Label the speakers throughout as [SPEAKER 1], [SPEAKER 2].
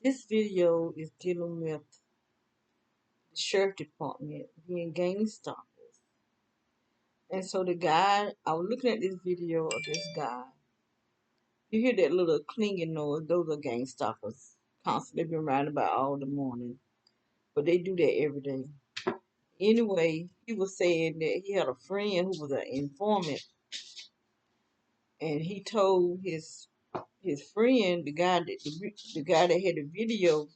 [SPEAKER 1] This video is dealing with the sheriff department being gang stalkers. And so the guy, I was looking at this video of this guy. You hear that little clinging noise, those are gang stalkers. Constantly been around about all the morning. But they do that every day. Anyway, he was saying that he had a friend who was an informant, and he told his friend, the guy that had the video,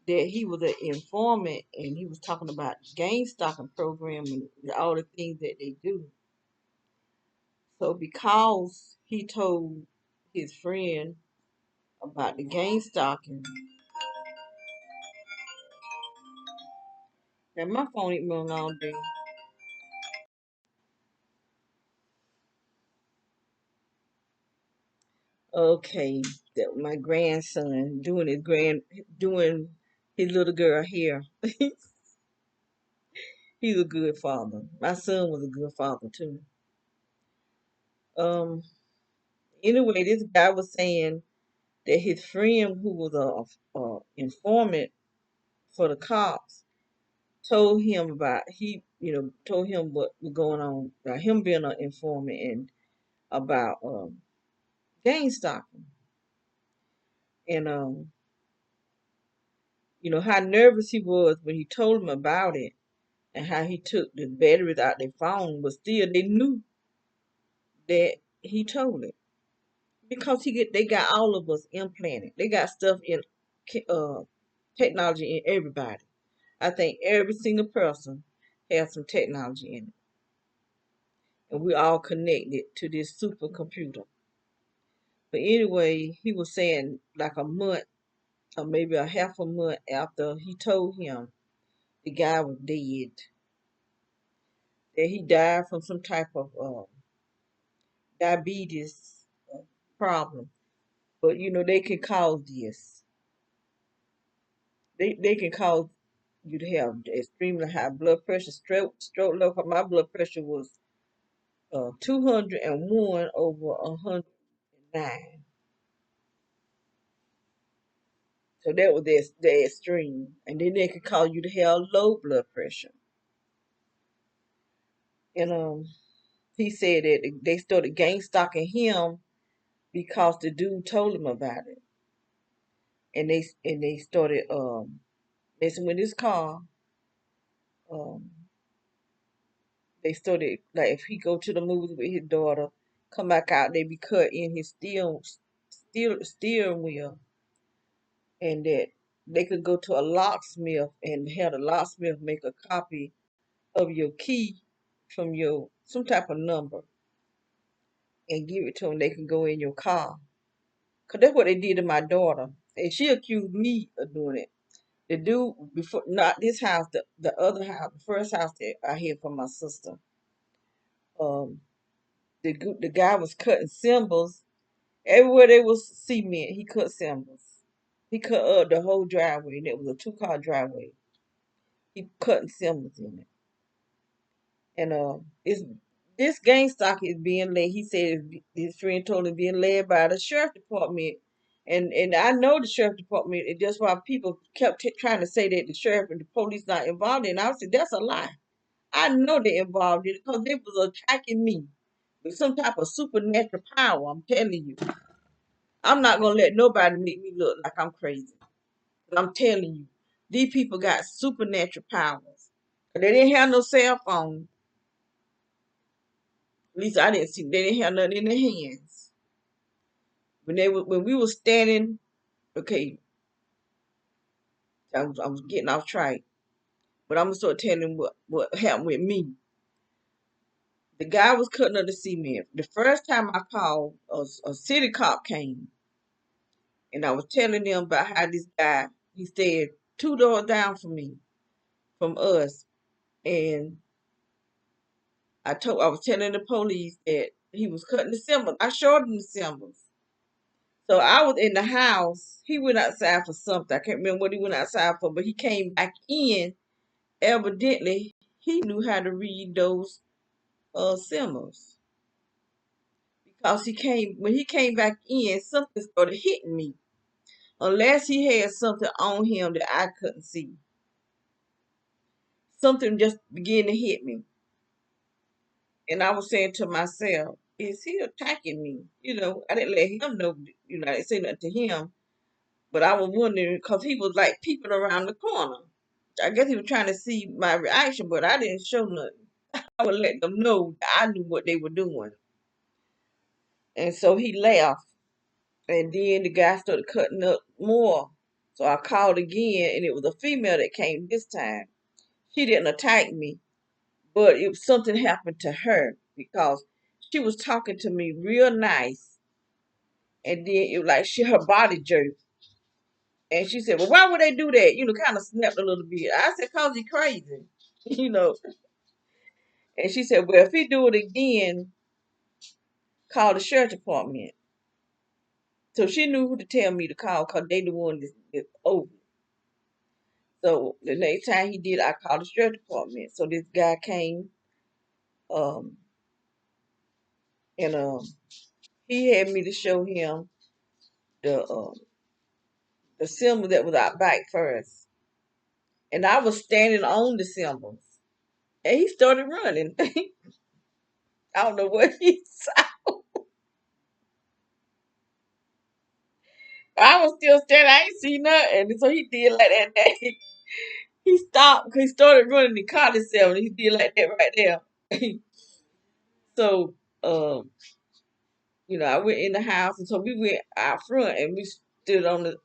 [SPEAKER 1] that he was an informant, and he was talking about gang stalking program and all the things that they do. So because he told his friend about the gang stalking, now my phone ain't been all day. Okay, that my grandson doing his little girl hair. He's a good father. My son was a good father too. Um. Anyway, this guy was saying that his friend, who was a informant for the cops, told him about told him what was going on about him being an informant and about gang stalking, and how nervous he was when he told him about it, and how he took the batteries out their phone, but still they knew that he told it because they got all of us implanted. They got stuff in uh technology in everybody. I think every single person has some technology in it, and we're all connected to this supercomputer. But anyway, he was saying like a month or maybe a half a month after he told him the guy was dead, that he died from some type of diabetes problem. But they can cause this. They can cause you to have extremely high blood pressure, stroke level. My blood pressure was 201 over 109. So that was the extreme. And then they could cause you to have low blood pressure. And he said that they started gang stalking him because the dude told him about it. And they started messing with his car. Um they started, like, if he go to the movies with his daughter, come back out, they be cut in his steering wheel, and that they could go to a locksmith and have the locksmith make a copy of your key from your some type of number and give it to them. They can go in your car. Cause that's what they did to my daughter, and she accused me of doing it. The dude before, not this house, the other house, the first house that I had from my sister. Um, the guy was cutting symbols everywhere there was cement. He cut symbols. He cut up the whole driveway, and it was a two-car driveway. He cutting symbols in it. And it's this gang stock is being led. He said his friend told him being led by the sheriff department, and I know the sheriff department. And that's why people kept trying to say that the sheriff and the police not involved. And I said that's a lie. I know they're involved in it because they was attacking me with some type of supernatural power. I'm telling you, I'm not gonna let nobody make me look like I'm crazy. But I'm telling you, these people got supernatural powers. They didn't have no cell phone. At least I didn't see. They didn't have nothing in their hands. When we were standing, okay, I was getting off track, but I'm gonna start telling what happened with me. The guy was cutting up the cement. The first time I called, a city cop came, and I was telling them about how this guy, he stayed two doors down from us, and I was telling the police that he was cutting the symbols. I showed him the symbols. So I was in the house. He went outside for something. I can't remember what he went outside for, but he came back in. Evidently, he knew how to read those symbols because when he came back in, something started hitting me. unless he had something on him that I couldn't see. Something just began to hit me. And I was saying to myself, is he attacking me? I didn't let him know, I didn't say nothing to him. But I was wondering because he was like peeping around the corner. I guess he was trying to see my reaction, but I didn't show nothing. I would let them know that I knew what they were doing. And so he laughed. And then the guy started cutting up more. So I called again, and it was a female that came this time. She didn't attack me, but it was something happened to her because she was talking to me real nice, and then it was like her body jerked, and she said, "Well, why would they do that?" Kind of snapped a little bit. I said, "Cause he crazy," you know. And she said, "Well, if he do it again, call the sheriff department." So she knew who to tell me to call, cause they the one that's over. So the next time he did, I called the sheriff department. So this guy came, um, and he had me to show him the the symbol that was out back first, and I was standing on the symbols, and he started running. I don't know what he saw. I was still standing. I ain't see nothing, and so he did like that. He stopped. He started running. He caught himself, and he did like that right there. So, um, I went in the house, and so we went out front, and we stood on the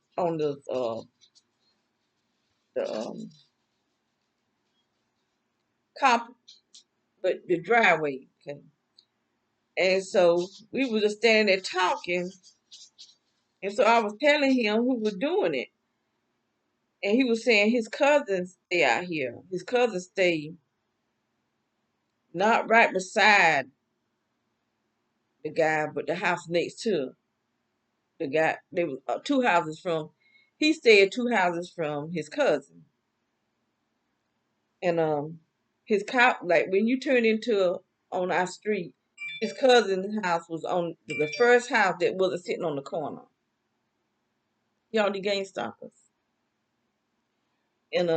[SPEAKER 1] comp, but the driveway. Okay. And so we were just standing there talking, and so I was telling him who was doing it, and he was saying his cousins stay out here. His cousins stay not right beside the guy, but the house next to the guy. They were two houses from. He stayed two houses from his cousin, and his cop like when you turn into on our street, his cousin's house was on the first house that wasn't sitting on the corner. Y'all the game stalkers, and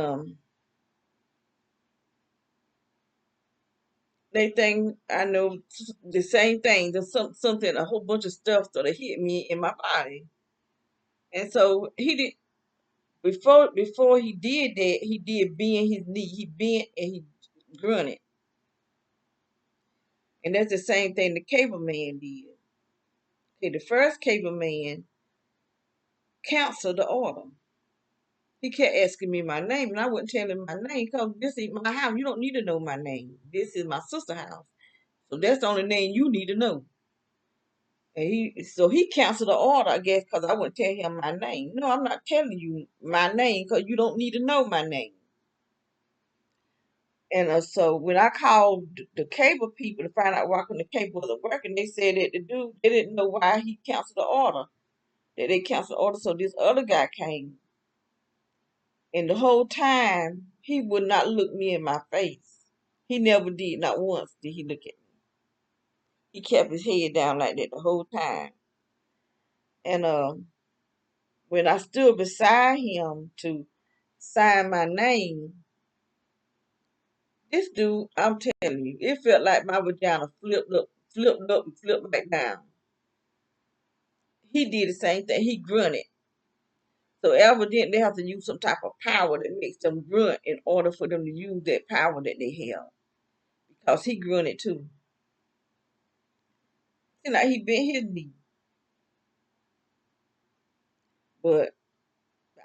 [SPEAKER 1] they think I know the same thing. There's something, a whole bunch of stuff started hitting me in my body, and so he did. Before he did that, he did bend his knee. He bent and he grunted. And that's the same thing the cable man did. Okay, the first cable man canceled the order. He kept asking me my name, and I wouldn't tell him my name because this is my house. You don't need to know my name. This is my sister's house. So that's the only name you need to know. And he canceled the order, I guess, because I wouldn't tell him my name. No, I'm not telling you my name because you don't need to know my name. And so when I called the cable people to find out why the cable wasn't working, they said that the dude they didn't know why he canceled the order. That they canceled the order, so this other guy came, and the whole time he would not look me in my face. He never did, not once did he look at me. He kept his head down like that the whole time. And when I stood beside him to sign my name, this dude, I'm telling you, it felt like my vagina flipped up, and flipped back down. He did the same thing. He grunted. So evidently they have to use some type of power that makes them grunt in order for them to use that power that they have. Because he grunted too. Seemed like he bent his knee. But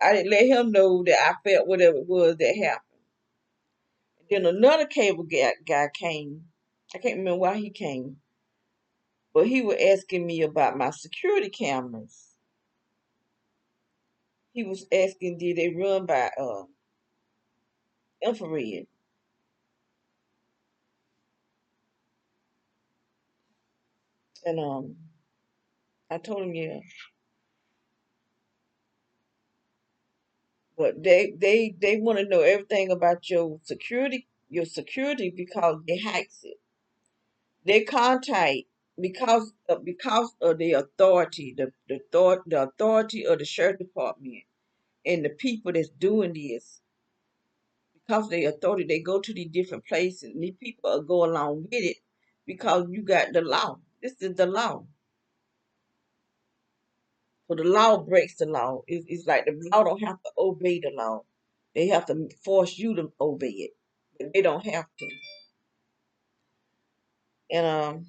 [SPEAKER 1] I didn't let him know that I felt whatever it was that happened. And then another cable guy came. I can't remember why he came. But he was asking me about my security cameras. He was asking, did they run by infrared? And I told him yeah. But they want to know everything about your security because they hacks it. They contact because of the authority, the authority of the sheriff department and the people that's doing this, because of the authority, they go to these different places, and these people are go along with it because you got the law. This is the law. So the law breaks the law. It's like the law don't have to obey the law. They have to force you to obey it. But they don't have to. And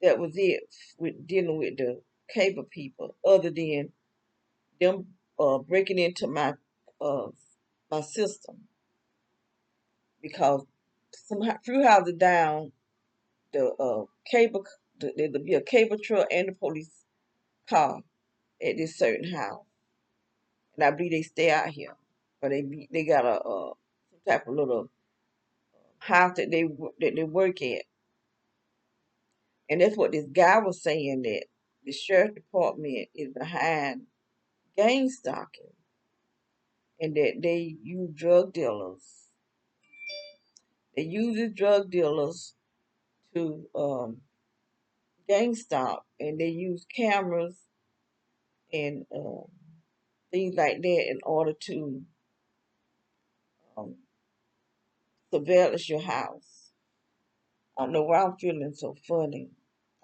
[SPEAKER 1] that was it with dealing with the cable people, other than them breaking into uh my system, because somehow few houses down, the cable there'll be a cable truck and a police car at this certain house, and I believe they stay out here, but they got a some type of little house that they work at, and that's what this guy was saying, that the sheriff department is behind gang stalking, and that they use drug dealers. They use the drug dealers to gang stalk, and they use cameras and things like that in order to um, surveillance your house. I don't know why I'm feeling so funny.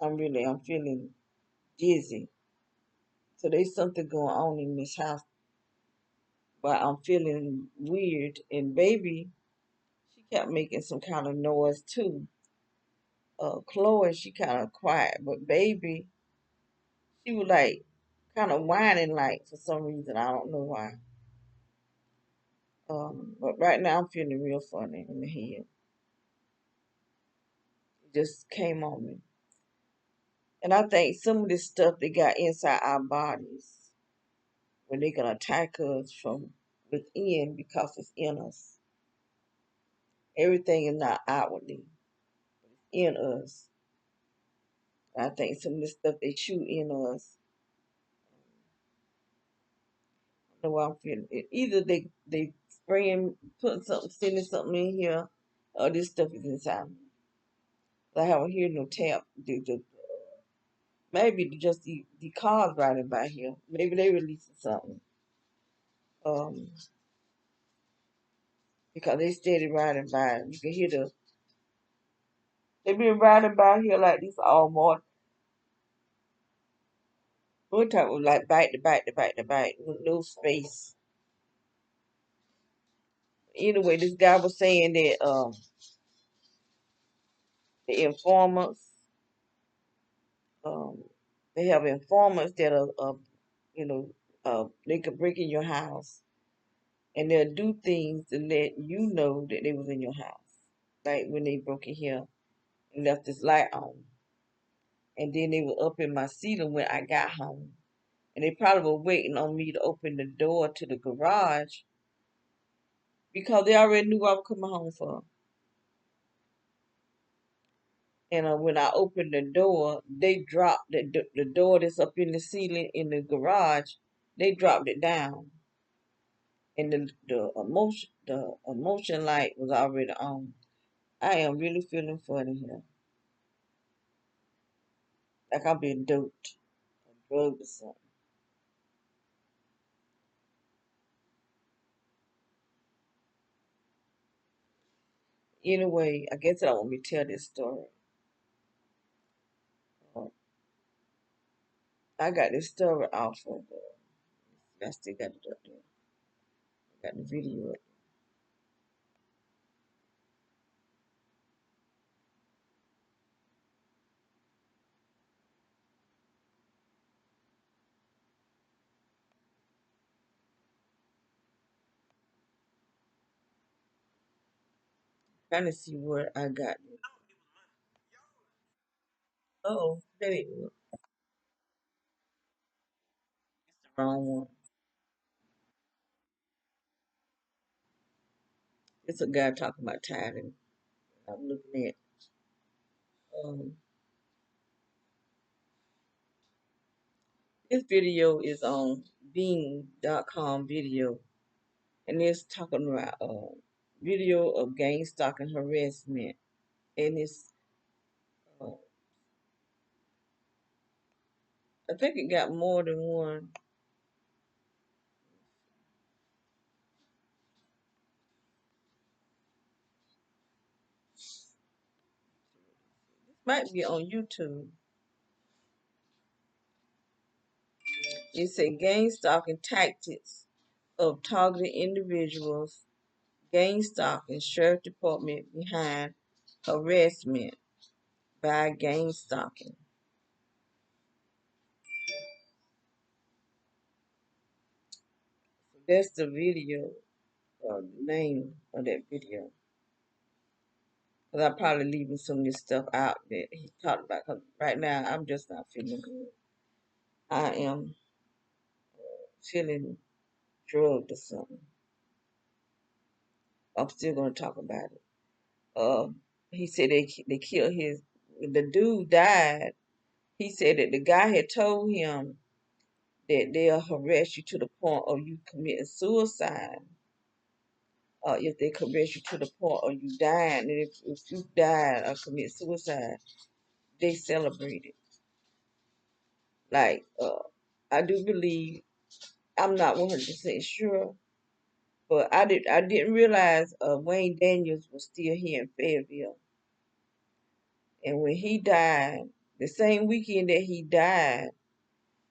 [SPEAKER 1] I'm feeling dizzy. So there's something going on in this house, but I'm feeling weird. And baby, she kept making some kind of noise too. Chloe, she kind of quiet, but baby, she was like kind of whining, like for some reason. I don't know why. But right now I'm feeling real funny in the head. It just came on me. And I think some of this stuff they got inside our bodies, when they can attack us from within because it's in us. Everything is not outwardly, in us. I think some of the stuff they shoot in us, I know I'm feeling it. Either they spraying, putting something, sending something in here, or this stuff is inside me. I haven't heard no tap. Maybe just the cars riding by here. Maybe they releasing something. Um, because they steady riding by. You can hear they been riding by here like this all morning. One time was like bite to bite to bite to bite with no space. Anyway, this guy was saying that the informants, um, they have informants that are, you know, they could break in your house and they'll do things to let you know that they was in your house. Like when they broke in here and left this light on. And then they were up in my ceiling when I got home. And they probably were waiting on me to open the door to the garage because they already knew I was coming home for. And when I opened the door, they dropped the door that's up in the ceiling in the garage. They dropped it down, and the emotion light was already on. I am really feeling funny here, like I've been doped or drugged or something. Anyway, I guess I don't want me to tell this story. Uh, I got this story off of. I still got it up there. I got the video up. Trying to see where I got it. Oh, there it was. The wrong one. It's a guy talking about tithing. I'm looking at um, this video is on Bing.com video, and it's talking about video of gang stalking harassment. and it's uh, I think it got more than one. Might be on YouTube. It said gang stalking tactics of targeted individuals. Gang stalking sheriff department behind harassment by gang stalking. So that's the video, the name of that video. Because I'm probably leaving some of this stuff out that he talked about. Because right now, I'm just not feeling good. I am feeling drugged or something. I'm still going to talk about it. Uh, he said they killed the dude died. He said that the guy had told him that they'll harass you to the point of you committing suicide. If they harass you to the point of you dying, and if you die or commit suicide, they celebrate it. Like, I do believe, I'm not 100% sure, but I didn't realize Wayne Daniels was still here in Fayetteville. And when he died, the same weekend that he died,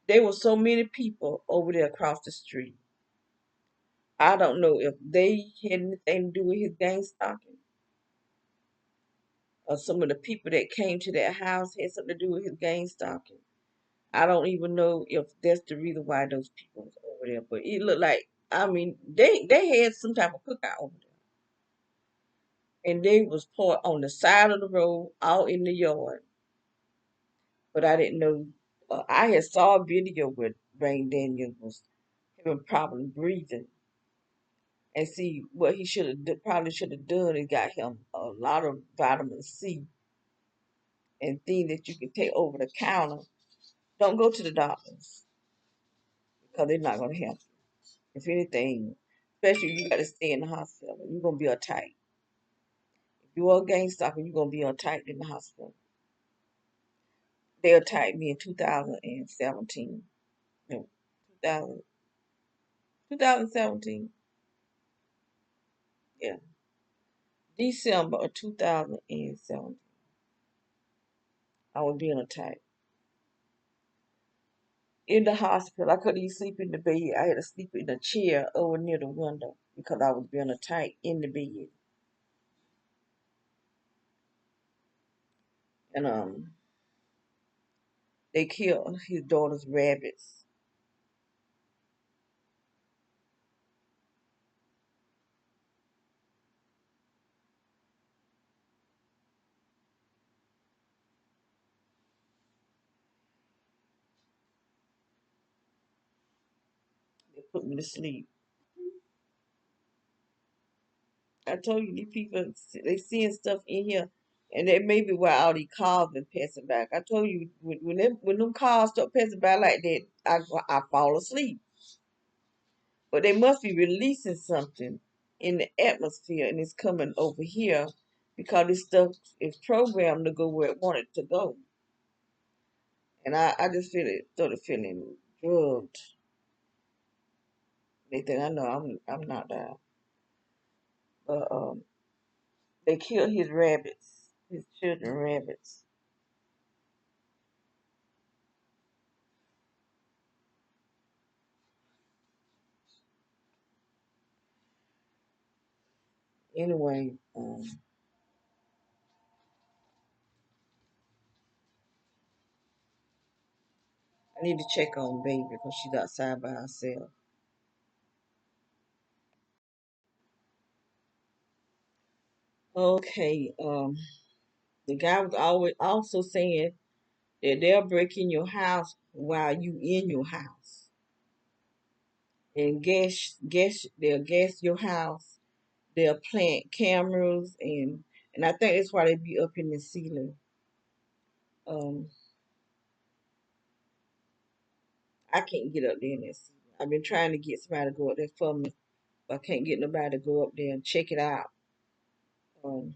[SPEAKER 1] there were so many people over there across the street. I don't know if they had anything to do with his gang stalking, or some of the people that came to that house had something to do with his gang stalking. I don't even know if that's the reason why those people was over there. But it looked like, I mean, they had some type of cookout over there. And they was parked on the side of the road, out in the yard. But I didn't know. I had saw a video where Rain Daniels was having problem breathing. And see, what he probably should have done is got him a lot of vitamin C and things that you can take over the counter. Don't go to the doctors because they're not going to help you. If anything, especially if you got to stay in the hospital, you're going to be uptight. If you are a gang stalker, you're going to be uptight in the hospital. They attacked me in 2017. No, 2000, 2017. Yeah. December of 2017. I was being attacked. In the hospital, I couldn't even sleep in the bed. I had to sleep in a chair over near the window because I was being attacked in the bed. And they killed his daughter's rabbits. They put me to sleep. I told you these people, they seeing stuff in here, and that may be why all these cars been passing back. I told you when them cars start passing by like that, I fall asleep. But they must be releasing something in the atmosphere, and it's coming over here because this stuff is programmed to go where it wanted to go. And I just started feeling drugged. They think I know I'm not that. But they killed his rabbits, his children rabbits. Anyway, I need to check on baby because she's outside by herself. Okay, the guy was always also saying that they'll break in your house while you in your house and they'll gas your house. They'll plant cameras and I think that's why they be up in the ceiling. Um, I can't get up there in that ceiling. I've been trying to get somebody to go up there for me, but I can't get nobody to go up there and check it out. Um,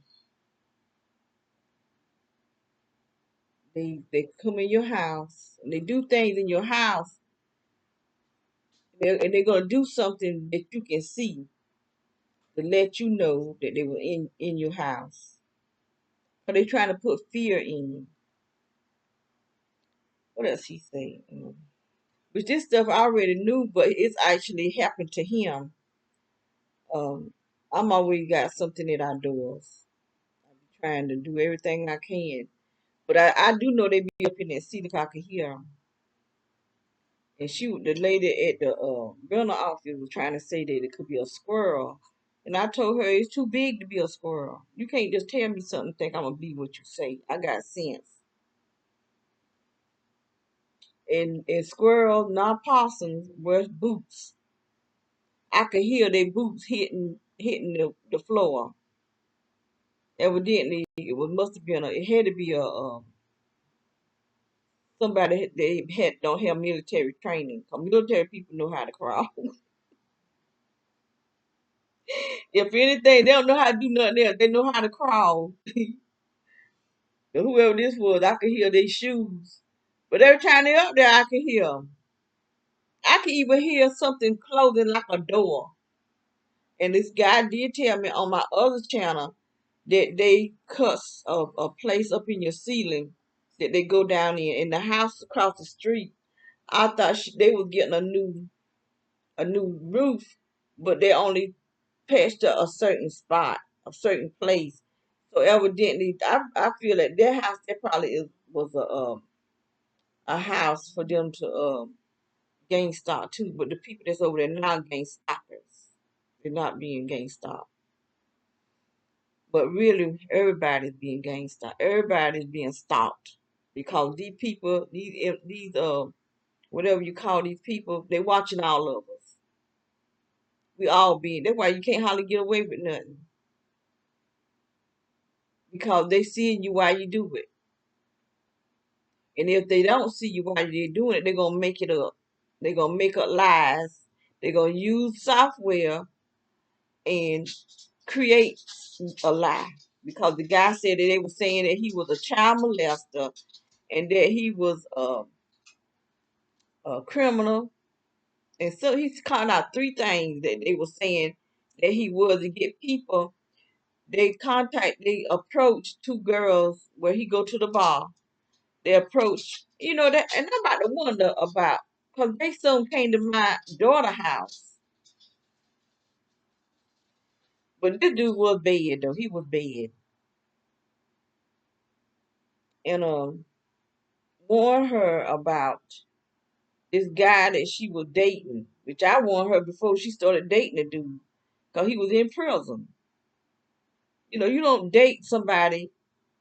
[SPEAKER 1] They come in your house and they do things in your house, and they're gonna do something that you can see to let you know that they were in your house. So they trying to put fear in you. What else he say? But this stuff I already knew, but it's actually happened to him. Um, I'm always got something in outdoors. I'm trying to do everything I can. But I do know they be up in that city if I can hear 'em. And the lady at the rental office was trying to say that it could be a squirrel. And I told her it's too big to be a squirrel. You can't just tell me something and think I'm gonna be what you say. I got sense. And squirrels, not possums, wear boots. I could hear their boots hitting the floor. Evidently, it was must have been it had to be a somebody they had don't have military training. 'Cause military people know how to crawl. If anything, they don't know how to do nothing else. They know how to crawl. And whoever this was, I could hear their shoes. But every time they up there, I could hear 'em. I could even hear something closing like a door. And this guy did tell me on my other channel that they cut a place up in your ceiling that they go down in the house across the street. I thought they was getting a new roof, but they only patched up a certain spot, a certain place. So evidently, I feel that their house that probably was a house for them to gain stock too. But the people that's over there now gain stockers. They're not being gain stock. But really, everybody's being gain stock. Everybody's being stalked because these people, these whatever you call these people, they watching all of us. We all being. That's why you can't hardly get away with nothing because they seeing you while you do it. And if they don't see you while you're doing it, they're gonna make it up. They're gonna make up lies. They're gonna use software and create a lie. Because the guy said that they were saying that he was a child molester and that he was a criminal. And so he's calling out three things that they were saying that he was to get people. They approached two girls where he go to the bar. They approach, that, and I'm about to wonder about, because they soon came to my daughter's house. But this dude was bad, though. He was bad. And warned her about this guy that she was dating, which I warned her before she started dating the dude, because he was in prison. You don't date somebody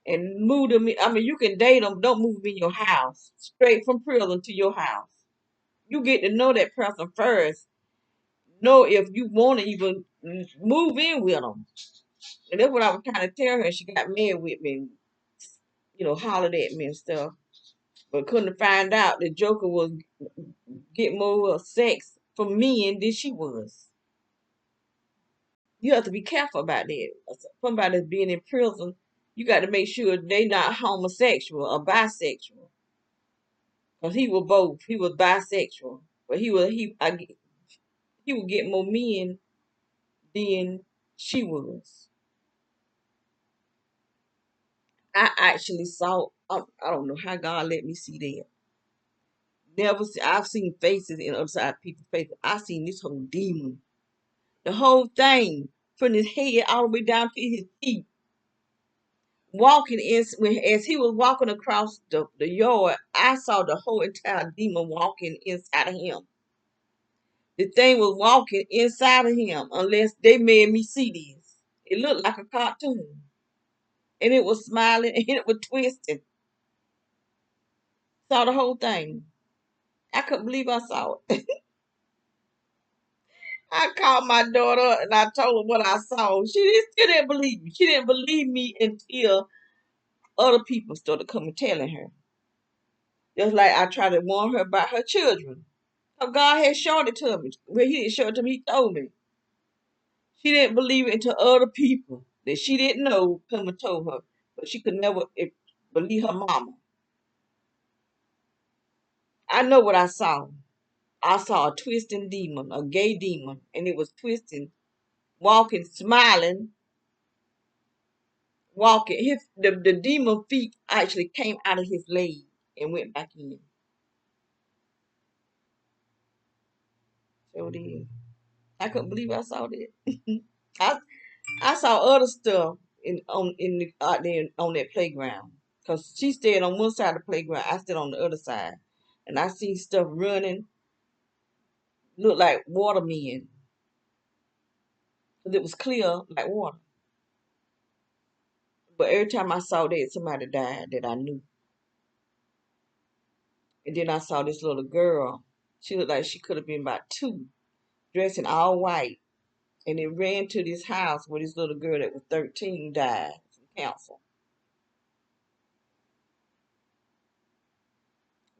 [SPEAKER 1] and move them. I mean, you can date them, don't move them in your house, straight from prison to your house. You get to know that person first. Know if you want to even move in with them. And that's what I was trying to tell her. She got mad with me, hollered at me and stuff. But couldn't find out the Joker was getting more sex from men than she was. You have to be careful about that. Somebody that's being in prison, you got to make sure they not homosexual or bisexual. Cause he was both. He was bisexual, but he would get more men than she was. I actually saw. I don't know how God let me see that. Never see. I've seen faces in other side people's faces. I seen this whole demon, the whole thing, from his head all the way down to his feet, walking in. As he was walking across the yard, I saw the whole entire demon walking inside of him. The thing was walking inside of him, unless they made me see this. It looked like a cartoon, and it was smiling and it was twisting. Saw the whole thing. I couldn't believe I saw it. I called my daughter and I told her what I saw. Still didn't believe me. She didn't believe me until other people started coming telling her. Just like I tried to warn her about her children. So God had showed it to me. Well, he didn't show it to me, he told me. She didn't believe it until other people that she didn't know come and told her. But she could never believe her mama. know what I saw. I saw a twisting demon, a gay demon, and it was twisting, walking, smiling, walking. The demon feet actually came out of his leg and went back in. So did. I couldn't believe I saw that. I I saw other stuff out there on that playground. Cause she stayed on one side of the playground, I stayed on the other side, and I seen stuff running, looked like watermen, cause it was clear like water. But every time I saw that, somebody died that I knew. And then I saw this little girl. She looked like she could have been about two, dressed in all white, and it ran to this house where this little girl that was 13 died from cancer.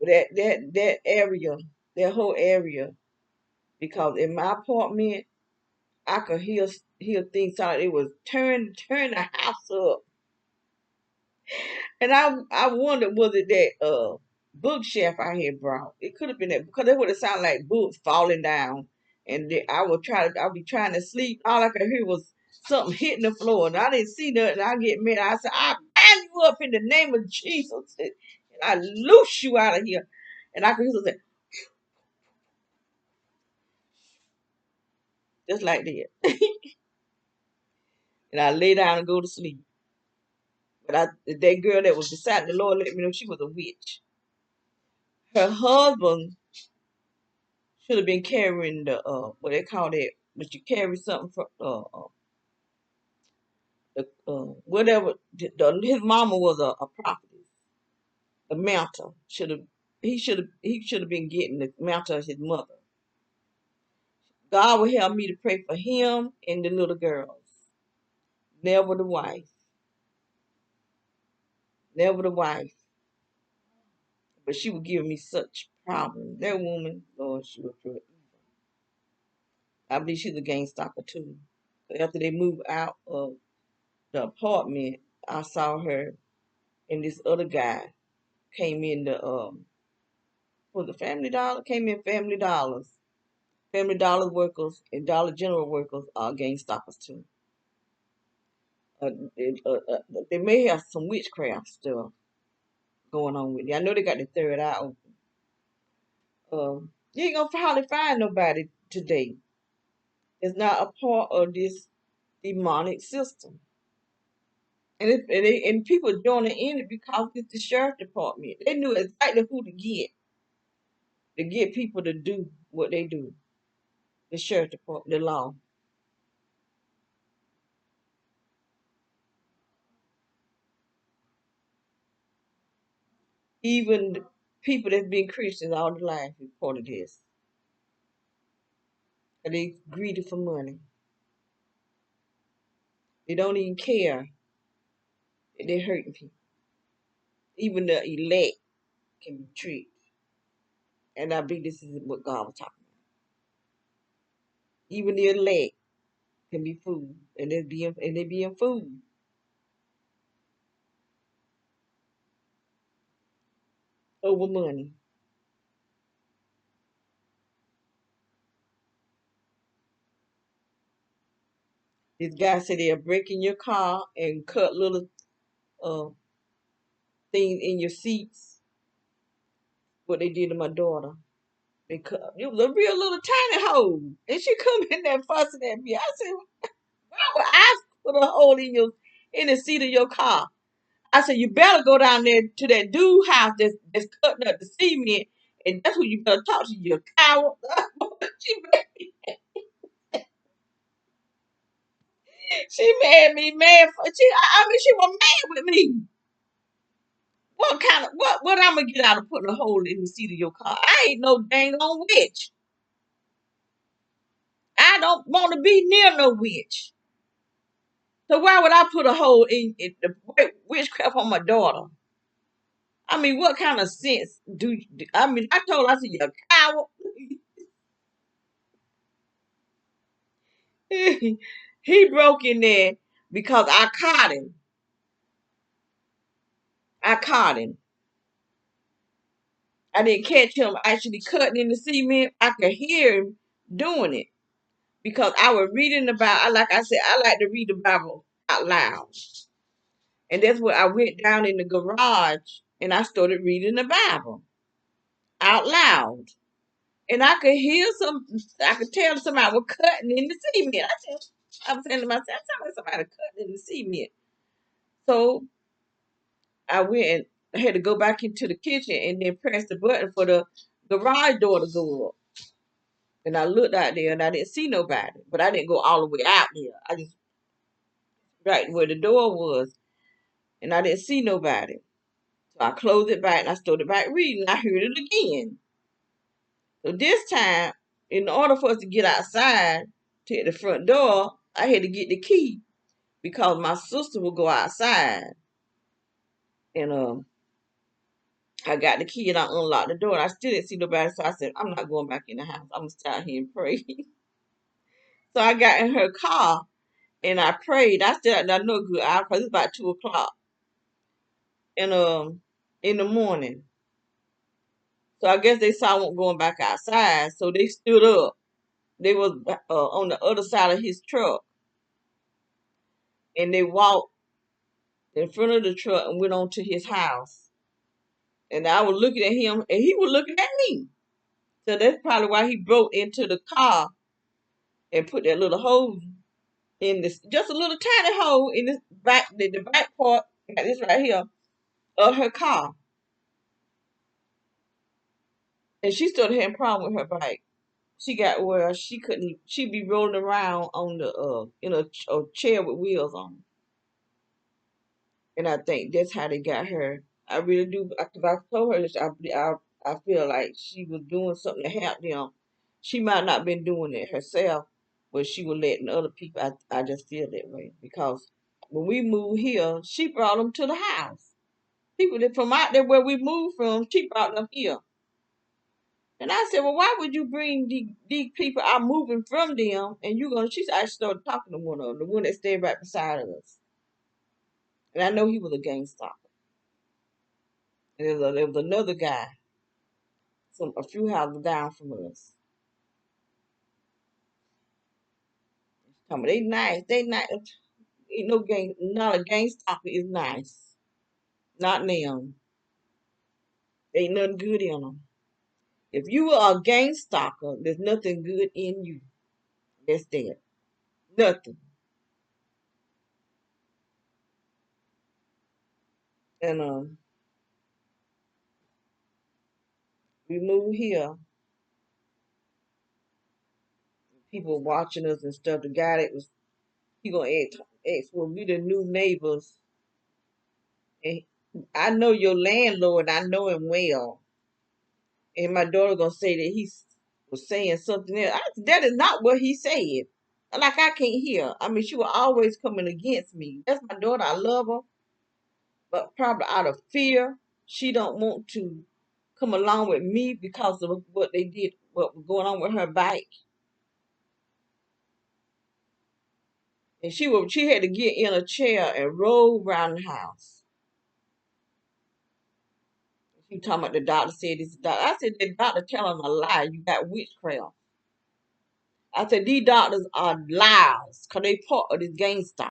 [SPEAKER 1] But that area, that whole area, because in my apartment, I could hear things sound like it was turn the house up. And I wondered, was it that bookshelf I had brought? It could have been that, because it would have sounded like books falling down. And I'd be trying to sleep. All I could hear was something hitting the floor, and I didn't see nothing. I get mad. I said, "I bind you up in the name of Jesus, and I loose you out of here." And I could hear something just like that. And I lay down and go to sleep. But that girl that was beside the Lord let me know she was a witch. Her husband should have been carrying the what they call that, but you carry something from whatever. His mama was a prophetess. The mantle should have he should have been getting the mantle of his mother. God will help me to pray for him and the little girls. Never the wife. Never the wife. But she would give me such problems. That woman, Lord, she was good. I believe she's a gang stalker too. After they moved out of the apartment, I saw her and this other guy came in the was the Family Dollar? Came in Family Dollars. Family Dollar workers and Dollar General workers are gang stalkers too. Uh, they may have some witchcraft stuff going on with it. I know they got the third eye open. You ain't gonna hardly find nobody today that's not a part of this demonic system. And people joining in it because it's the sheriff department. They knew exactly who to get people to do what they do. The sheriff department, the law. Even people that's been Christians all their life reported this. And they greedy for money. They don't even care that they're hurting people. Even the elect can be tricked. And I believe this is what God was talking about. Even the elect can be fooled, and they being fooled over money. This guy said they'll break in your car and cut little uh, things in your seats. What they did to my daughter. They cut. It was a real little tiny hole, and she come in there fussing at me. I said, "Why would I put a hole in the seat of your car?" I said, "You better go down there to that dude house that's cutting up the cement, and that's who you better talk to. You coward." she made, she made me mad. I mean, she was mad with me. What kind of what I'm gonna get out of putting a hole in the seat of your car? I ain't no dang on witch. I don't want to be near no witch. So why would I put a hole in the witchcraft on my daughter? I mean, what kind of sense do you, I mean? I told her, I said, "You coward." He broke in there because I caught him. I caught him. I didn't catch him actually cutting in the cement. I could hear him doing it because I was reading about. Like I said, I like to read the Bible out loud, and that's where I went down in the garage and I started reading the Bible out loud. And I could hear I could tell somebody was cutting in the cement. I was saying to myself, somebody cutting in the cement. So I went and had to go back into the kitchen and then press the button for the garage door to go up. And I looked out there and I didn't see nobody, but I didn't go all the way out there. I just right where the door was, and I didn't see nobody. So I closed it back and I started back reading. I heard it again. So this time, in order for us to get outside to the front door, I had to get the key because my sister would go outside. And I got the key and I unlocked the door and I still didn't see nobody. So I said, I'm not going back in the house. I'm gonna stay out here and pray. So I got in her car and I prayed. I still had no good hour because it's about 2 o'clock and in the morning. So I guess they saw I wasn't going back outside. So they stood up. They was on the other side of his truck and they walked in front of the truck and went on to his house. And I was looking at him and he was looking at me. So that's probably why he broke into the car and put that little hole in this, just a little tiny hole in this back, the back part, like this right here, of her car. And she started having a problem with her bike. She got where she couldn't, she'd be rolling around on the, in a chair with wheels on. And I think that's how they got her. I really do, because I told her this, I feel like she was doing something to help them. She might not been doing it herself, but she was letting other people. I just feel that way because when we moved here, she brought them to the house. People that from out there where we moved from, she brought them here. And I said, well, why would you bring these people out moving from them? And you gonna? She I started talking to one of them, the one that stayed right beside us. And I know he was a gangster. And there was another guy, a few houses down from us. They nice. They nice. Ain't no gang. Not a gang stalker is nice. Not them. Ain't nothing good in them. If you are a gang stalker, there's nothing good in you. That's there. Nothing. And we moved here. People watching us and stuff. The guy that was he gonna ask well, we the new neighbors. And I know your landlord. I know him well. And my daughter gonna say that he was saying something else. That is not what he said. Like I can't hear. I mean, she was always coming against me. That's my daughter. I love her, but probably out of fear, she don't want to come along with me because of what they did, what was going on with her bike. And she had to get in a chair and roll around the house. She talking about the doctor said this. I said the doctor telling a lie. You got witchcraft. I said these doctors are liars because they part of this gang stuff.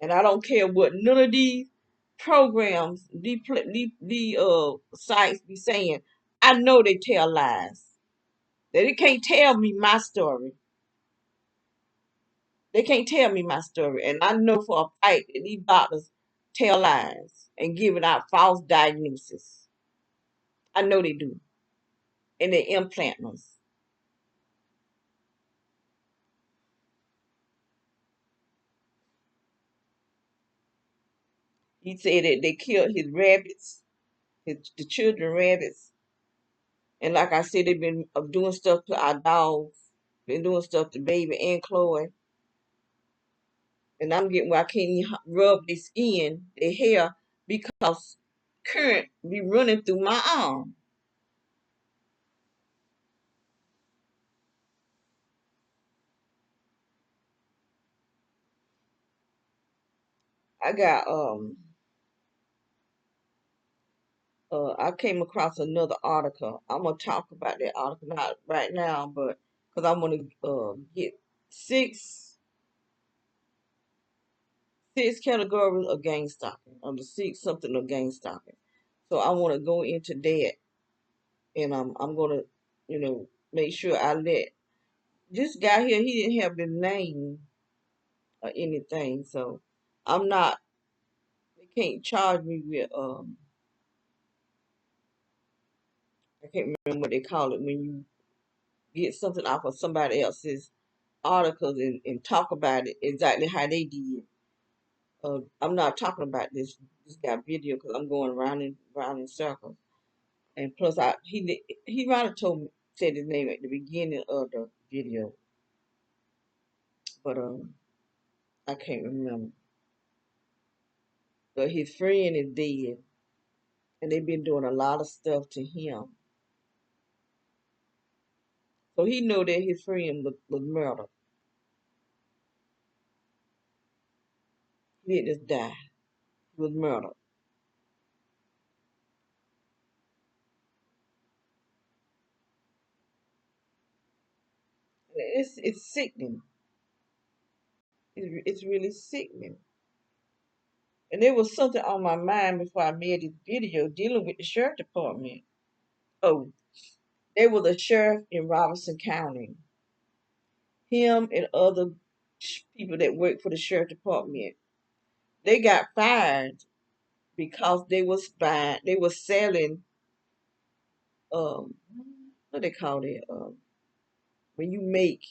[SPEAKER 1] And I don't care what none of these programs, these sites be saying. I know they tell lies. They can't tell me my story. They can't tell me my story. And I know for a fact that these doctors tell lies and giving out false diagnoses. I know they do. And they implant us. He said that they killed his rabbits, the children rabbits. And like I said, they've been doing stuff to our dogs, been doing stuff to baby and Chloe. And I'm getting where I can't even rub their skin, their hair, because current be running through my arm. I got I came across another article. I'm gonna talk about that article not right now, but because I want to get six six categories of gang stalking, or the six something of gang stalking. So I want to go into that, and I'm gonna make sure I let this guy here. He didn't have the name or anything, so I'm not. They can't charge me with I can't remember what they call it when you get something off of somebody else's articles and talk about it exactly how they did. I'm not talking about this guy video because I'm going around and round in circles. And plus, he might have told me said his name at the beginning of the video, but I can't remember. But his friend is dead, and they've been doing a lot of stuff to him. So he know that his friend was murdered. He didn't just die. He was murdered. It's sickening. It's really sickening. And there was something on my mind before I made this video dealing with the sheriff department. Oh, there was a sheriff in Robinson County. Him and other people that work for the sheriff department, they got fired because they were selling um what they call it when you make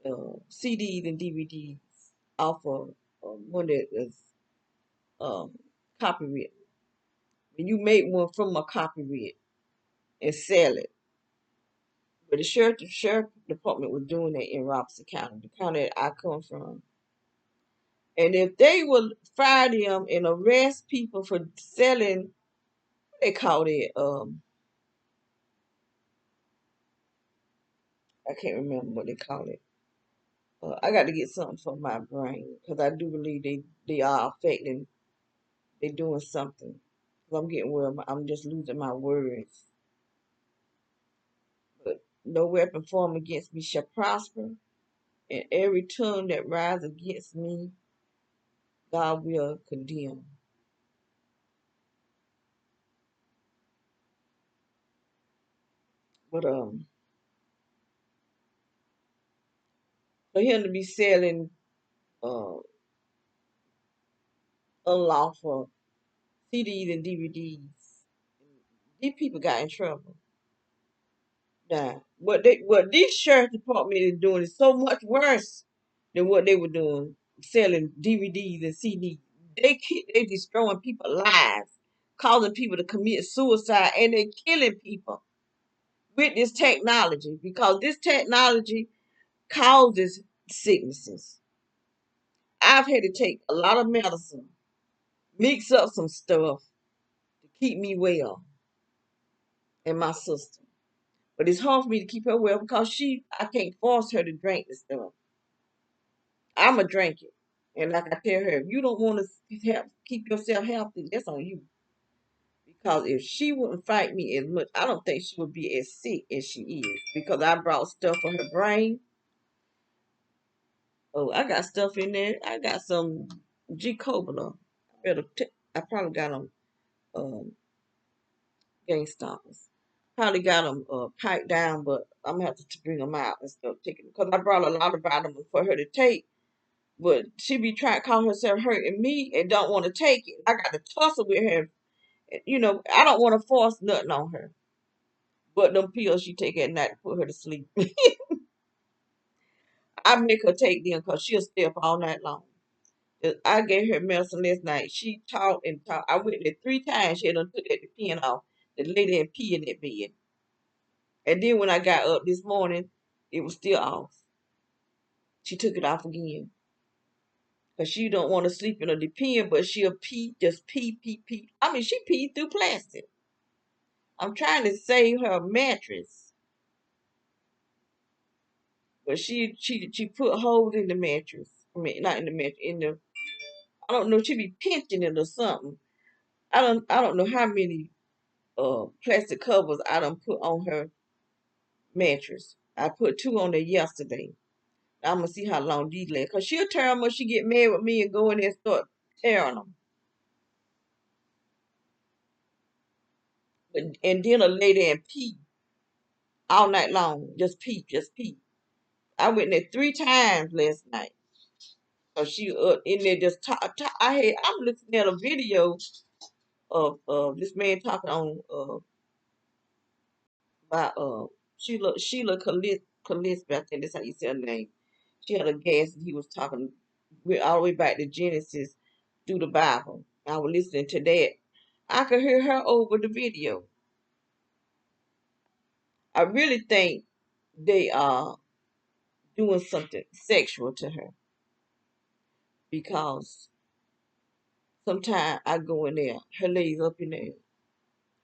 [SPEAKER 1] CDs and DVDs off of one that is um copyright. When you make one from a copyright and sell it. But the sheriff department was doing that in Robinson County, the county that I come from. And if they would fire them and arrest people for selling, they call it I can't remember what they call it. I got to get something for my brain because I do believe they are affecting. They doing something. 'Cause I'm getting where I'm just losing my words. But no weapon formed against me shall prosper, and every tongue that rises against me, God will condemn. But for him to be selling uh unlawful CDs and DVDs, these people got in trouble. Now, what this sheriff department is doing is so much worse than what they were doing, selling DVDs and CDs. They destroying people's lives, causing people to commit suicide, and they killing people with this technology because this technology causes sicknesses. I've had to take a lot of medicine, mix up some stuff to keep me well and my sister. But it's hard for me to keep her well because I can't force her to drink the stuff. I'ma drink it. And like I tell her, if you don't want to keep yourself healthy, that's on you. Because if she wouldn't fight me as much, I don't think she would be as sick as she is. Because I brought stuff for her brain. Oh, I got stuff in there. I got some G Cobra. I probably got them gang stalkers. Probably got them piped down, but I'm gonna have to bring them out and start taking because I brought a lot of vitamins for her to take. But she be trying to call herself hurting me and don't want to take it. I got to tussle with her. I don't want to force nothing on her. But them pills she take at night to put her to sleep, I make her take them because she'll stay up all night long. I gave her medicine last night. She talked and talked. I went there 3 times. She had done took that pen off. The lady had pee in that bed. And then when I got up this morning, it was still off. She took it off again. Because she don't want to sleep in a depend, but she'll pee, just pee, pee, pee. I mean, she peed through plastic. I'm trying to save her mattress. But she put holes in the mattress. I mean, not in the mattress, in the I don't know, she be pinching it or something. I don't know how many plastic covers I done put on her mattress. I put 2 on there yesterday. I'm gonna see how long these last. Cause she'll tear them when she get mad with me and go in there and start tearing them. And then a lady and pee all night long. Just pee, just pee. I went there 3 times last night. So she in there just I'm listening at a video of this man talking on by Sheila Kalisby, I think that's how you say her name. She had a guest and he was talking all the way back to Genesis through the Bible. I was listening to that. I could hear her over the video. I really think they are doing something sexual to her because sometimes I go in there, her legs up in the air.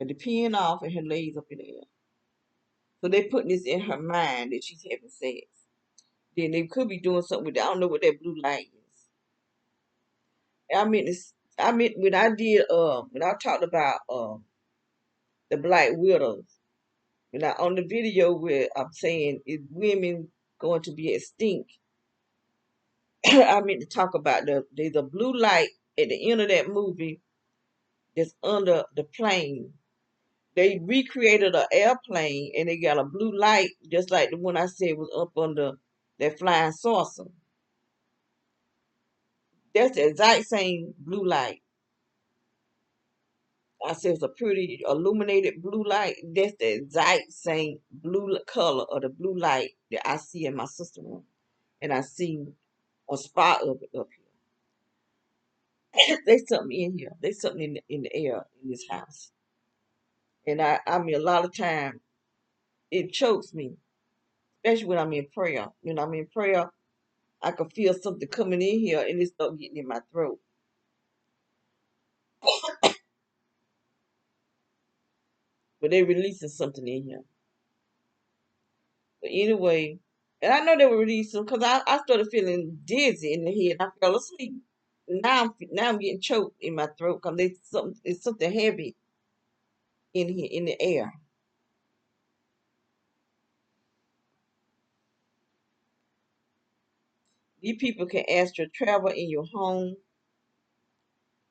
[SPEAKER 1] And the peeing off and her legs up in the air. So they putting this in her mind that she's having sex. Then they could be doing something with that. I don't know what that blue light is. I mean, when I did when I talked about the black widows, when I on the video where I'm saying is women going to be extinct. I meant to talk about there's a blue light at the end of that movie that's under the plane. They recreated an airplane and they got a blue light just like the one I said was up under that flying saucer. That's the exact same blue light. I said it's a pretty illuminated blue light. That's the exact same blue color of the blue light that I see in my sister's room. And I see a spot of it up here. There's something in here. There's something in the air in this house. And I mean, a lot of time it chokes me, especially when I'm in prayer. When I'm in prayer, I can feel something coming in here and it start getting in my throat. But they releasing something in here. But anyway, and I know they were releasing because I started feeling dizzy in the head and I fell asleep. Now I'm getting choked in my throat because it's something heavy in here in the air. These people can astral travel in your home.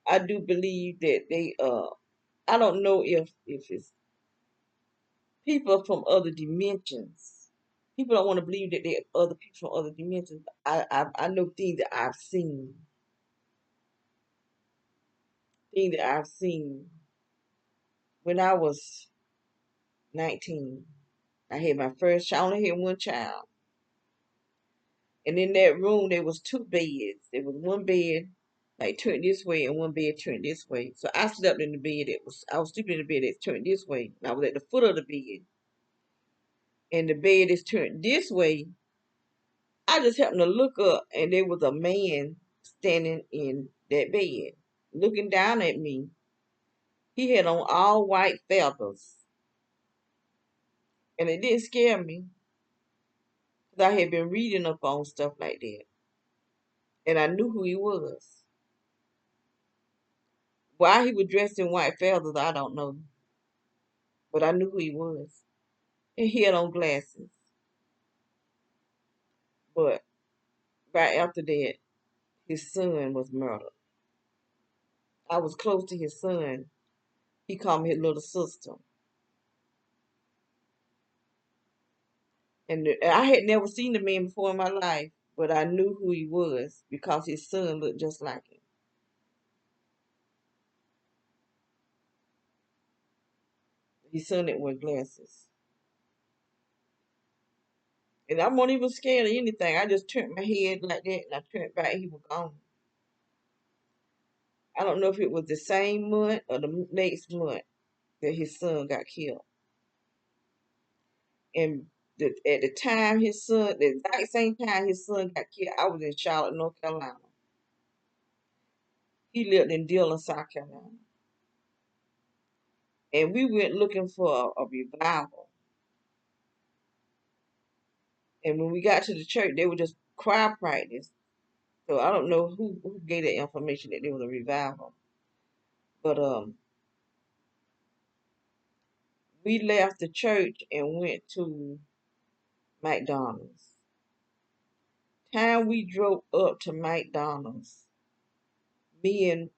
[SPEAKER 1] I do believe that they I don't know if it's people from other dimensions. People don't want to believe that they're other people from other dimensions. I know things that I've seen when I was 19. I had my first child. I only had one child, and in that room there was 2 beds. There was one bed like turned this way and one bed turned this way. So I slept in the bed. I was sleeping in the bed that's turned this way. And I was at the foot of the bed, and the bed is turned this way. I just happened to look up, and there was a man standing in that bed, looking down at me. He had on all white feathers, and it didn't scare me because I had been reading up on stuff like that, and I knew who he was. Why he was dressed in white feathers, I don't know, but I knew who he was. And he had on glasses. But right after that, his son was murdered. I was close to his son. He called me his little sister. And I had never seen the man before in my life, but I knew who he was because his son looked just like him. His son didn't wear glasses. And I wasn't even scared of anything. I just turned my head like that and I turned back and he was gone. I don't know if it was the same month or the next month that his son got killed. And at the time the exact same time his son got killed, I was in Charlotte, North Carolina. He lived in Dillon, South Carolina. And we went looking for a revival. And when we got to the church, they were just choir practice. So I don't know who gave that information that there was a revival. But we left the church and went to McDonald's. Time we drove up to McDonald's, me and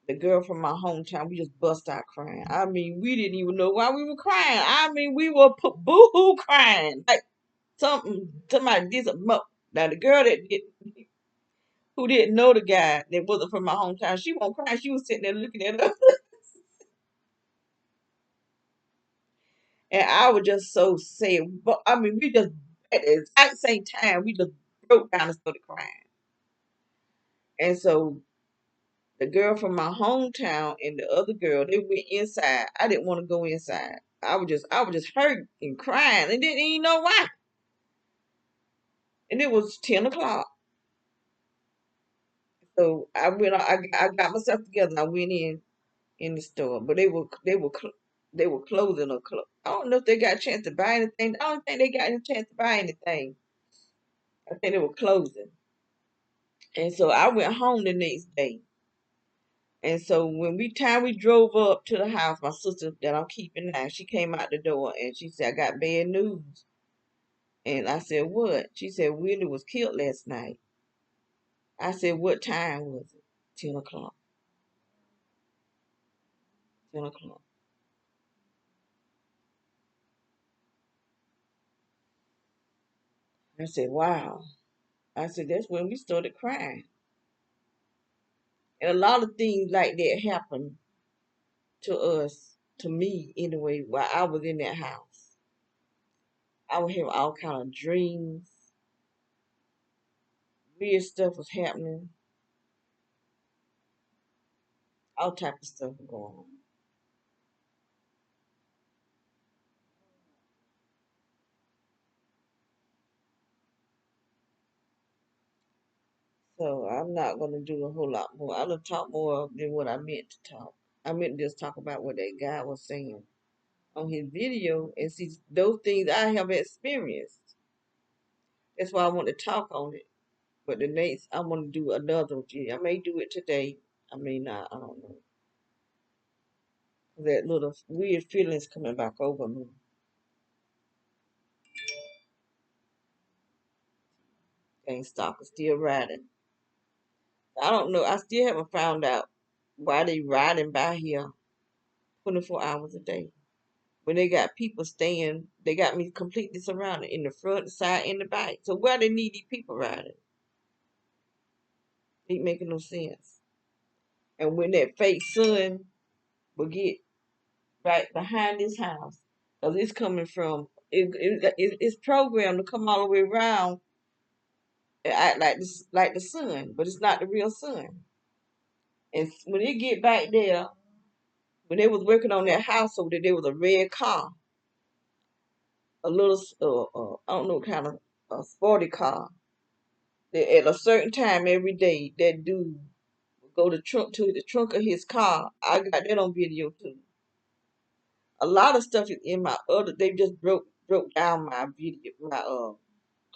[SPEAKER 1] the girl from my hometown, we just bust out crying. I mean, we didn't even know why we were crying. I mean, we were boo-hoo crying. Like somebody did something. Now the girl who didn't know the guy that wasn't from my hometown, she won't cry. She was sitting there looking at us. And I was just so sad. But I mean, we just at the exact same time, we just broke down and started crying. And so the girl from my hometown and the other girl, they went inside. I didn't want to go inside. I was just hurt and crying and didn't even know why. And it was 10 o'clock. So I went. I got myself together. And I went in the store, but they were closing or I don't know if they got a chance to buy anything. I don't think they got a chance to buy anything. I think they were closing. And so I went home the next day. And so when we drove up to the house, my sister that I'm keeping now, she came out the door and she said, I got bad news. And I said, what? She said, Willie was killed last night. I said, what time was it? 10 o'clock. 10 o'clock. I said, wow. I said, that's when we started crying. And a lot of things like that happened to us, to me anyway, while I was in that house. I would have all kind of dreams. Weird stuff was happening. All type of stuff was going on. So I'm not gonna do a whole lot more. I'm gonna talk more than what I meant to talk. I meant to just talk about what that guy was saying on his video and see those things I have experienced. That's why I want to talk on it. But the next, I want to do another video. I may do it today. I may not. I don't know. That little weird feelings coming back over me. Gang stalker still riding. I don't know. I still haven't found out why they riding by here 24 hours a day. When they got people staying, they got me completely surrounded in the front, the side, and the back. So why they need these people riding? Ain't making no sense. And when that fake sun will get right behind this house, because it's coming from, it's programmed to come all the way around and act like this, like the sun, but it's not the real sun. And when it get back there, when they was working on that house over there, there was a red car, a little, I don't know, kind of a sporty car. That at a certain time every day, that dude would go to the trunk of his car. I got that on video too. A lot of stuff is in my other. They just broke down my video, my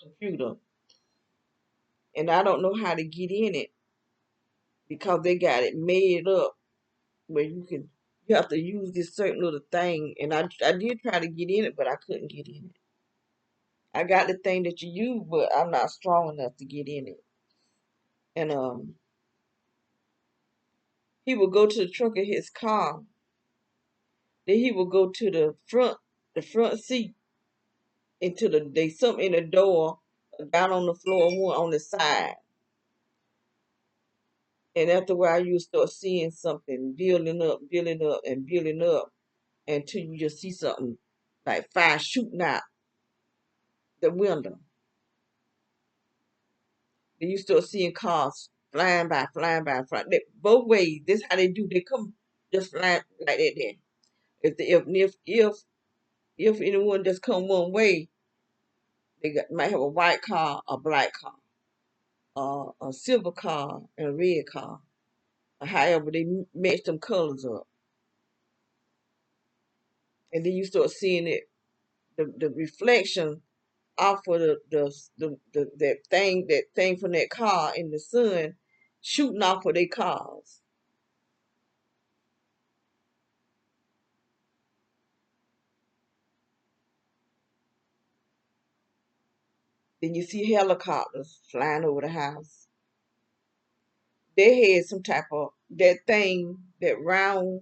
[SPEAKER 1] computer, and I don't know how to get in it because they got it made up where you have to use this certain little thing, and I did try to get in it, but I couldn't get in it. I got the thing that you use, but I'm not strong enough to get in it. And he would go to the trunk of his car. Then he would go to the front seat, into they something in the door, down on the floor, one on the side. And after a while, you start seeing something building up, and building up until you just see something like fire shooting out the window. Then you start seeing cars flying by, flying by, flying. Both ways. This how they do. They come just flying like that. There. If anyone just come one way, might have a white car, a black car, a silver car, and a red car. However, they match them colors up, and then you start seeing it, the reflection off of that thing from that car in the sun, shooting off of their cars. Then you see helicopters flying over the house. They had some type of that thing, that round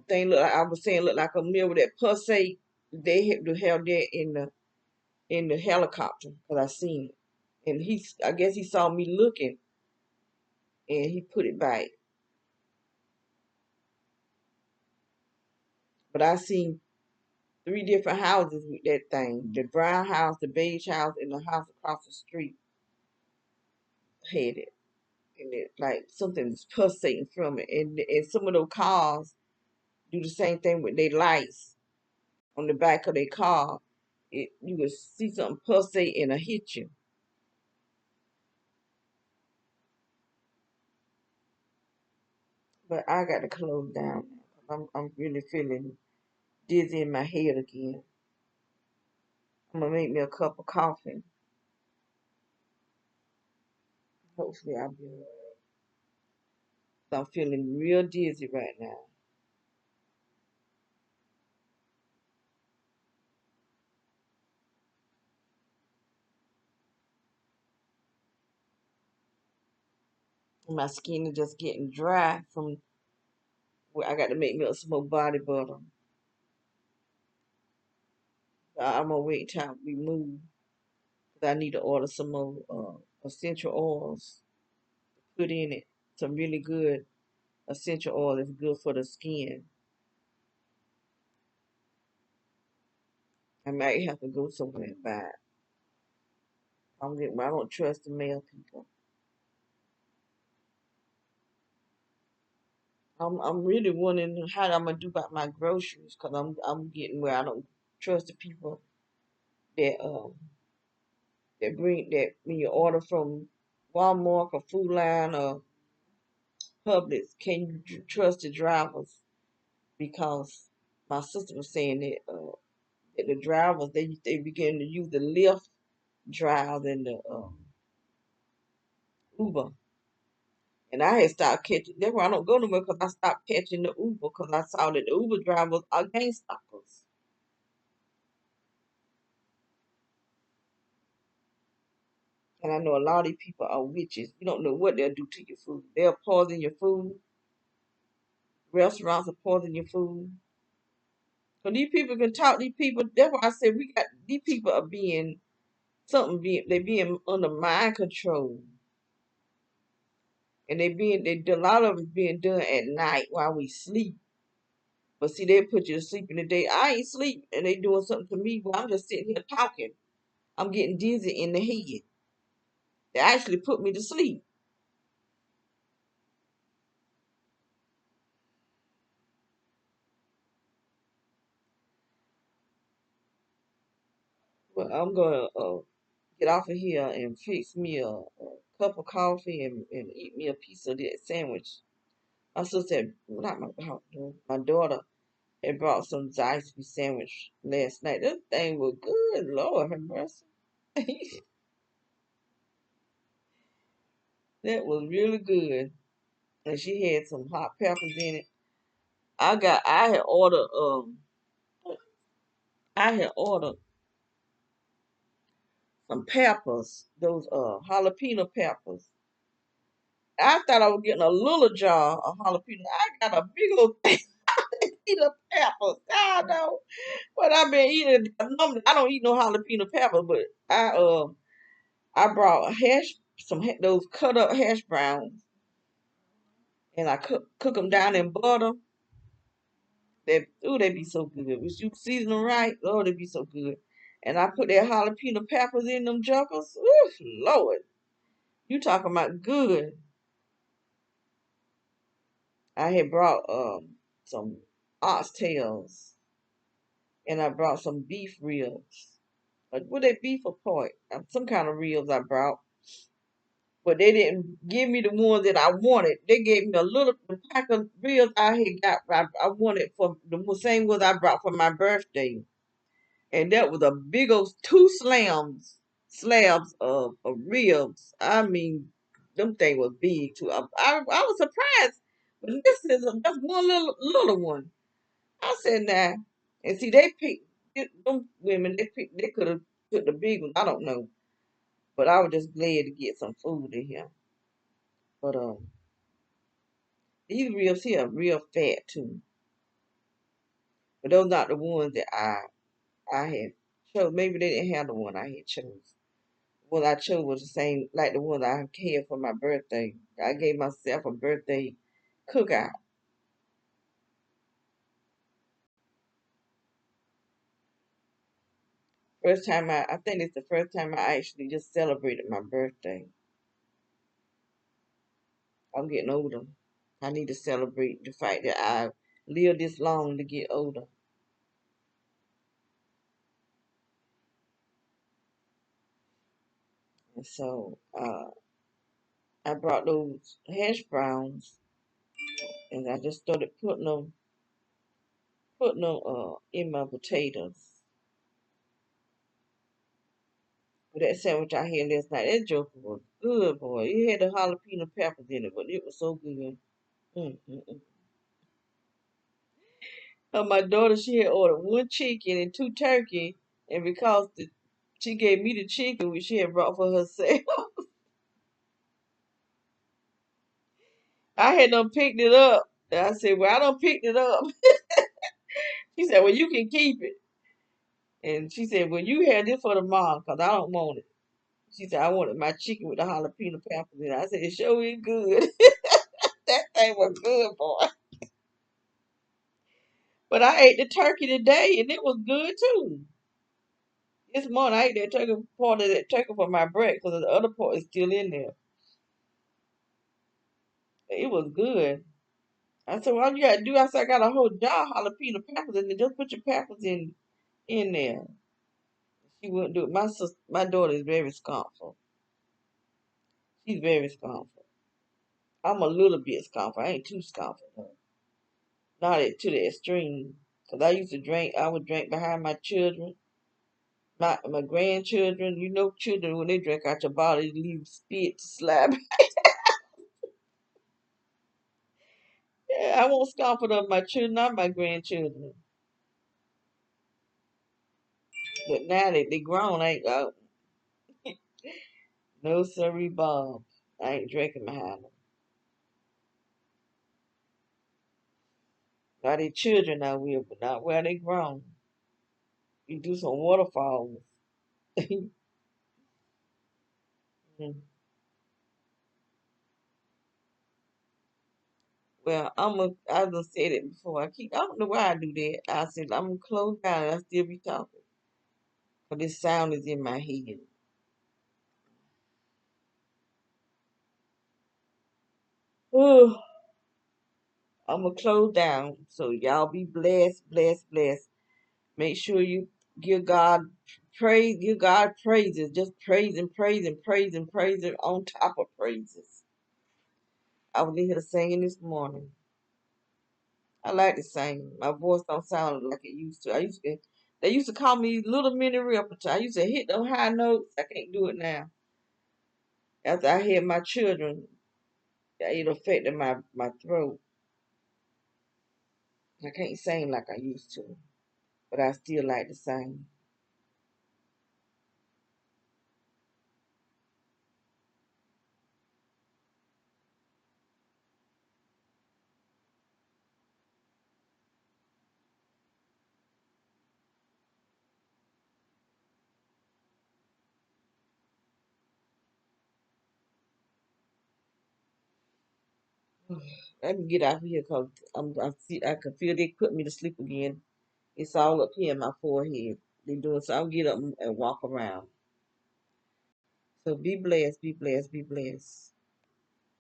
[SPEAKER 1] thing. Look, like I was saying, look like a mirror that pulsate. They had to have that in the helicopter because I seen it. And I guess he saw me looking, and he put it back. But I seen three different houses with that thing. The brown house, the beige house, and the house across the street had it. And it like something's pulsating from it. And some of those cars do the same thing with their lights on the back of their car. You would see something pulsate and hit you. But I got to close down now 'cause I'm really feeling dizzy in my head again. I'm gonna make me a cup of coffee. Hopefully I'll be alright. I'm feeling real dizzy right now. My skin is just getting dry from where I got to make me some more body butter. I'm gonna wait till we move because I need to order some more essential oils to put in it. Some really good essential oil that's good for the skin. I might have to go somewhere and buy it. I don't trust the male people. I'm really wondering how I'm gonna do about my groceries because I'm getting where I don't trust the people that bring that when you order from Walmart or Food Line or Publix. Can you trust the drivers? Because my sister was saying that the drivers they begin to use the Lyft drive and the Uber. And I had stopped catching. That's why I don't go nowhere because I stopped catching the Uber because I saw that the Uber drivers are gang stalkers. And I know a lot of these people are witches. You don't know what they'll do to your food. They'll poison your food. Restaurants will poison your food. So these people can talk. These people. That's why I said we got these people are being something. They being under mind control, and a lot of it being done at night while we sleep. But see, they put you to sleep in the day. I ain't sleep, and they doing something to me. But I'm just sitting here talking. I'm getting dizzy in the head. They actually put me to sleep. But I'm gonna get off of here and fix me a cup of coffee and eat me a piece of that sandwich. My sister, not my daughter had brought some Zaxby sandwich last night. That thing was good, Lord have mercy. That was really good. And she had some hot peppers in it. I had ordered some peppers, those jalapeno peppers. I thought I was getting a little jar of jalapeno. I got a big old thing of peppers. I know. But I've been eating. Normally, I don't eat no jalapeno peppers, but I brought those cut up hash browns, and I cook them down in butter. They be so good. If you season them right, oh, they be so good. And I put that jalapeno peppers in them junkers. Ooh, Lord, you talking about good? I had brought some oxtails, and I brought some beef ribs. What they beef or pork? Some kind of ribs I brought. But they didn't give me the ones that I wanted. They gave me a little the pack of ribs I had got. I wanted for the same ones I brought for my birthday. and that was a big old two slabs of ribs. I mean, them thing was big too. I was surprised, but this is just one little one. I said, nah. And see, they picked them women. They could have took the big one. I don't know, but I was just glad to get some food in here. But these ribs here are real fat too. But those not the ones that I had chose. Maybe they didn't have the one I had chose. The one I chose was the same like the one I had for my birthday. I gave myself a birthday cookout. First time I think it's the first time I actually just celebrated my birthday. I'm getting older. I need to celebrate the fact that I lived this long to get older. And so I brought those hash browns and I just started putting them in my potatoes. With that sandwich I had last night, that joker was good, boy. It had the jalapeno peppers in it, but it was so good. Mm. My daughter, she had ordered one chicken and two turkey, and because she gave me the chicken, which she had brought for herself, I had done picked it up. And I said, well, I done picked it up. She said, well, you can keep it. And she said, well, you had this for tomorrow because I don't want it. She said, I wanted my chicken with the jalapeno peppers in it. I said, it sure is good. That thing was good, boy. But I ate the turkey today and it was good too. This morning I ate that turkey part of that turkey for my breakfast and the other part is still in there. It was good. I said, well, all you gotta do, I said, I got a whole jar of jalapeno peppers in there. Just put your peppers in there. She wouldn't do it. My daughter is very scornful. She's very scornful. I'm a little bit scornful. I ain't too scornful though. Not to the extreme. Cause I used to drink. I would drink behind my children, my grandchildren. You know, children when they drink out your bottle, they leave spit to slap. Yeah, I won't scornful of my children, not my grandchildren. But now that they grown, I ain't no siree, Bob. I ain't drinking behind them. Now they children I will, but not where they grown. You do some waterfalls. Well, I done said it before. I don't know why I do that. I said, I'm gonna close down and I still be talking. But this sound is in my head. Oh, I'm gonna close down. So y'all be blessed, blessed, blessed. Make sure you give God praise, give God praises. Just praise and praise and praise and praise it on top of praises. I was in here singing this morning. I like to sing. My voice don't sound like it used to. They used to call me Little Mini Repertoire. I used to hit them high notes. I can't do it now. After I had my children, it affected my throat. I can't sing like I used to, but I still like to sing. Let me get out of here because I can feel they put me to sleep again. It's all up here in my forehead. They doing so. I'll get up and walk around. So be blessed, be blessed, be blessed.